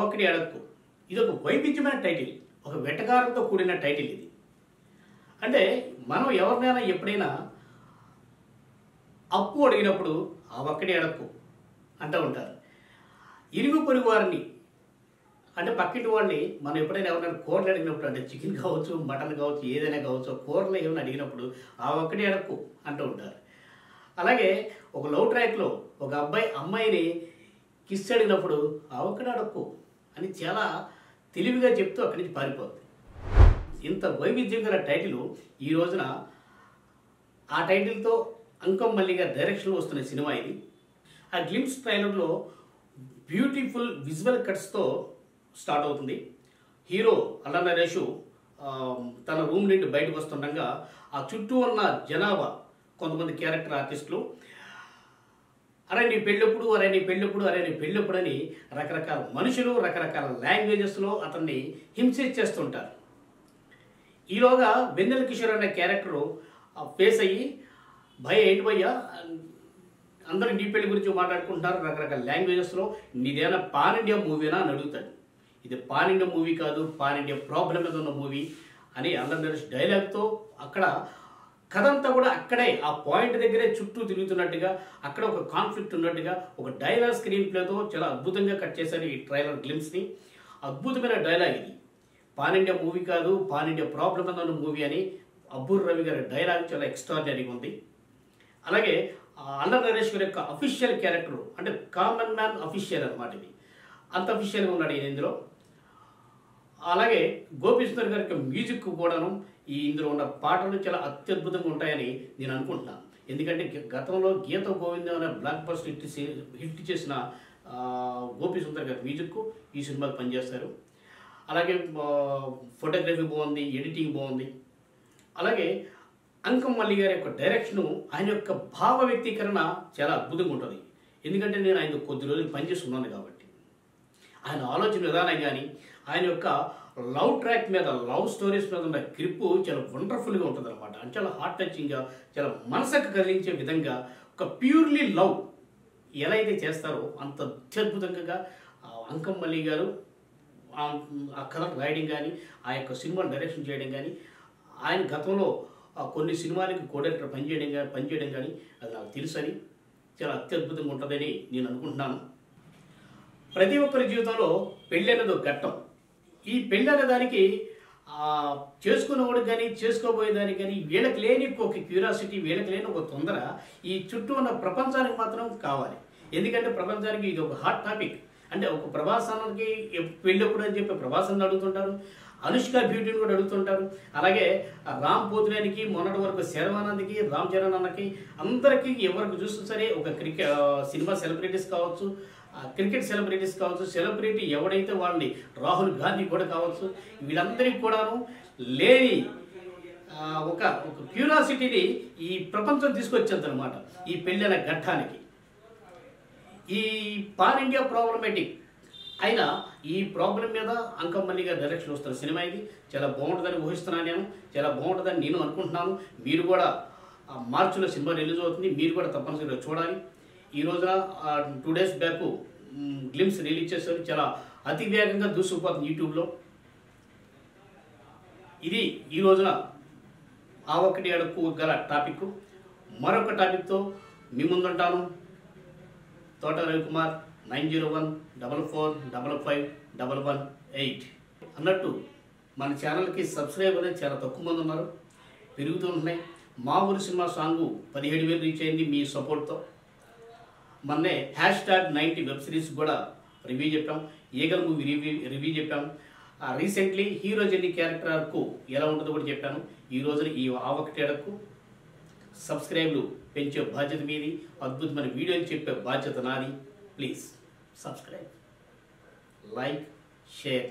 ఒక్కటి అడక్కు ఇది ఒక వైవిధ్యమైన టైటిల్, ఒక వెటకారంతో కూడిన టైటిల్ ఇది. అంటే మనం ఎవరినైనా ఎప్పుడైనా అప్పు అడిగినప్పుడు ఆ ఒక్కటి అడక్కు అంటూ ఉంటారు. ఇరుగు పొరుగు వారిని అంటే పక్కింటి వాళ్ళని మనం ఎప్పుడైనా ఎవరైనా కూరలు అడిగినప్పుడు, అంటే చికెన్ కావచ్చు, మటన్ కావచ్చు, ఏదైనా కావచ్చు, కూరలు ఏమైనా అడిగినప్పుడు ఆ ఒక్కటి అడక్కు అంటూ ఉంటారు. అలాగే ఒక లవ్ ట్రాక్లో ఒక అబ్బాయి అమ్మాయిని కిస్ అడిగినప్పుడు ఆ ఒక్కటి అడక్కు అని చాలా తెలివిగా చెప్తూ అక్కడి నుంచి పారిపోతుంది. ఇంత వైవిధ్యం గల టైటిల్ ఈ రోజున ఆ టైటిల్తో అంకం మల్లి గారి డైరెక్షన్లో వస్తున్న సినిమా ఇది. ఆ గ్లిమ్స్ ట్రైలర్లో బ్యూటిఫుల్ విజువల్ కట్స్తో స్టార్ట్ అవుతుంది. హీరో అల్లా నరేషు తన రూమ్ నుండి బయటకు వస్తుండగా ఆ చుట్టూ ఉన్న జనాభా కొంతమంది క్యారెక్టర్ ఆర్టిస్టులు అరే నీ పెళ్ళెప్పుడు, అరే నీ పెళ్ళెప్పుడు, అరే నీ పెళ్ళెప్పుడు అని రకరకాల మనుషులు రకరకాల లాంగ్వేజెస్లో అతన్ని హింసించేస్తుంటారు. ఈలోగా వెన్నెల కిషోర్ అనే క్యారెక్టరు ఫేస్ అయ్యి భయ ఏంటి భయ్యా అందరూ నీ పెళ్లి గురించి మాట్లాడుకుంటున్నారు రకరకాల లాంగ్వేజెస్లో, నీదేమైనా పాన్ ఇండియా మూవీనా అని అడుగుతాడు. ఇది పాన్ ఇండియా మూవీ కాదు, పాన్ ఇండియా ప్రాబ్లం మీద ఉన్న మూవీ అని అల్లా నరేష్ డైలాగ్తో అక్కడ కథ అంతా కూడా అక్కడే ఆ పాయింట్ దగ్గరే చుట్టూ తిరుగుతున్నట్టుగా, అక్కడ ఒక కాన్ఫ్లిక్ట్ ఉన్నట్టుగా ఒక డైలాగ్ స్క్రీన్ ప్లేతో చాలా అద్భుతంగా కట్ చేశారు ఈ ట్రైలర్ గ్లిమ్స్ని. అద్భుతమైన డైలాగ్ ఇది. పాన్ ఇండియా మూవీ కాదు, పాన్ ఇండియా ప్రాబ్లం మీద ఉన్న మూవీ అని అబ్బూర్ రవి గారి డైలాగ్ చాలా ఎక్స్ట్రాడినరీగా ఉంది. అలాగే అల్లా నరేష్ గారి యొక్క అఫీషియల్ క్యారెక్టర్ అంటే కామన్ మ్యాన్ అఫీషియల్ అనమాట, ఇది అంత అఫీషియల్గా ఉన్నాడు ఇందులో. అలాగే గోపీశ్వర్ గారి యొక్క మ్యూజిక్ కూడాను ఈ ఇందులో ఉన్న పాటలు చాలా అత్యద్భుతంగా ఉంటాయని నేను అనుకుంటున్నాను. ఎందుకంటే గతంలో గీత గోవిందం అనే బ్లాక్ బస్టర్ హిట్ చేసిన గోపీసుందర్ గారి మ్యూజిక్ ఈ సినిమాకి పనిచేస్తారు. అలాగే ఫోటోగ్రఫీ బాగుంది, ఎడిటింగ్ బాగుంది. అలాగే అంకం మల్లి గారి యొక్క డైరెక్షను, ఆయన యొక్క భావ వ్యక్తీకరణ చాలా అద్భుతంగా ఉంటుంది. ఎందుకంటే నేను ఆయన కొద్ది రోజులు పనిచేస్తున్నాను కాబట్టి ఆయన ఆలోచన విధానం కానీ ఆయన యొక్క లవ్ ట్రాక్ మీద, లవ్ స్టోరీస్ మీద ఉన్న గ్రిప్పు చాలా వండర్ఫుల్గా ఉంటుంది అనమాట. అంటే చాలా హార్ట్ టచింగ్గా, చాలా మనసుకు కదిలించే విధంగా ఒక ప్యూర్లీ లవ్ ఎలా అయితే చేస్తారో అంత అత్యద్భుతంగా అంకం మల్లి గారు ఆ కలర్ రైడింగ్ కానీ, ఆ యొక్క సినిమా డైరెక్షన్ చేయడం కానీ, ఆయన గతంలో కొన్ని సినిమాలకి కోడైరెక్టర్ పనిచేయడం కానీ అది నాకు తెలుసని చాలా అత్యద్భుతంగా ఉంటుందని నేను అనుకుంటున్నాను. ప్రతి ఒక్కరి జీవితంలో పెళ్ళి అనేది ఒక ఘట్టం. ఈ పెళ్ళి అనే దానికి చేసుకునేవాడికి కానీ చేసుకోబోయేదానికి కానీ వీళ్ళకి లేని ఒక క్యూరియాసిటీ, వీళ్ళకి లేని ఒక తొందర ఈ చుట్టూ ఉన్న ప్రపంచానికి మాత్రం కావాలి. ఎందుకంటే ప్రపంచానికి ఇది ఒక హాట్ టాపిక్. అంటే ఒక ప్రభాసానికి పెళ్ళెప్పుడు అని చెప్పి ప్రభాసాన్ని అడుగుతుంటారు, అనుష్క బ్యూటీని కూడా అడుగుతుంటారు. అలాగే రామ్ పోతునేనికి మొన్నటి వరకు శర్వానంద్కి, రామ్ చరణ్ అన్నకి అందరికీ ఎవరికి చూసినా సరే ఒక సినిమా సెలబ్రిటీస్ కావచ్చు, క్రికెట్ సెలబ్రిటీస్ కావచ్చు, సెలబ్రిటీ ఎవడైతే వాళ్ళని రాహుల్ గాంధీ కూడా కావచ్చు, వీళ్ళందరికీ కూడాను లేని ఒక క్యూరియాసిటీని ఈ ప్రపంచం తీసుకొచ్చేది అనమాట ఈ పెళ్ళి అనే ఘట్టానికి. ఈ పాన్ ఇండియా ప్రాబ్లమేటిక్ అయినా ఈ ప్రాబ్లం మీద అంకం మల్లి గారి డైరెక్షన్ వస్తున్న సినిమా ఇది. చాలా బాగుంటుందని ఊహిస్తున్నాను నేను, చాలా బాగుంటుందని నేను అనుకుంటున్నాను. మీరు కూడా మార్చిలో సినిమా రిలీజ్ అవుతుంది, మీరు కూడా తప్పనిసరిగా చూడాలి. ఈ రోజున 2 days బ్యాక్ గ్లిమ్స్ రిలీజ్ చేశారు, చాలా అతి వేగంగా దూసుకుపోతుంది యూట్యూబ్లో. ఇది ఈ రోజున ఆ ఒక్కటి అడుగు గల టాపిక్. మరొక టాపిక్తో మీ ముందుంటాను. తోట రవికుమార్ 9014455118 అన్నట్టు మన ఛానల్కి సబ్స్క్రైబ్ అనేది చాలా తక్కువ మంది ఉన్నారు, పెరుగుతూ ఉన్నాయి. మా ఊరి సినిమా సాంగు 17,000 రీచ్ అయింది మీ సపోర్ట్తో. మొన్నే #90 వెబ్ సిరీస్ కూడా రివ్యూ చెప్పాం, ఈగల్ మూవీ రివ్యూ చెప్పాం. Recently hero jenny character arc ఎలా ఉంటుందో కూడా చెప్పాను. ఈ రోజున ఈ ఆ ఒక్కటి అడక్కు సబ్స్క్రైబ్లు పెంచే బాధ్యత మీది, అద్భుతమైన వీడియోలు చెప్పే బాధ్యత నాది. Please subscribe, like, share.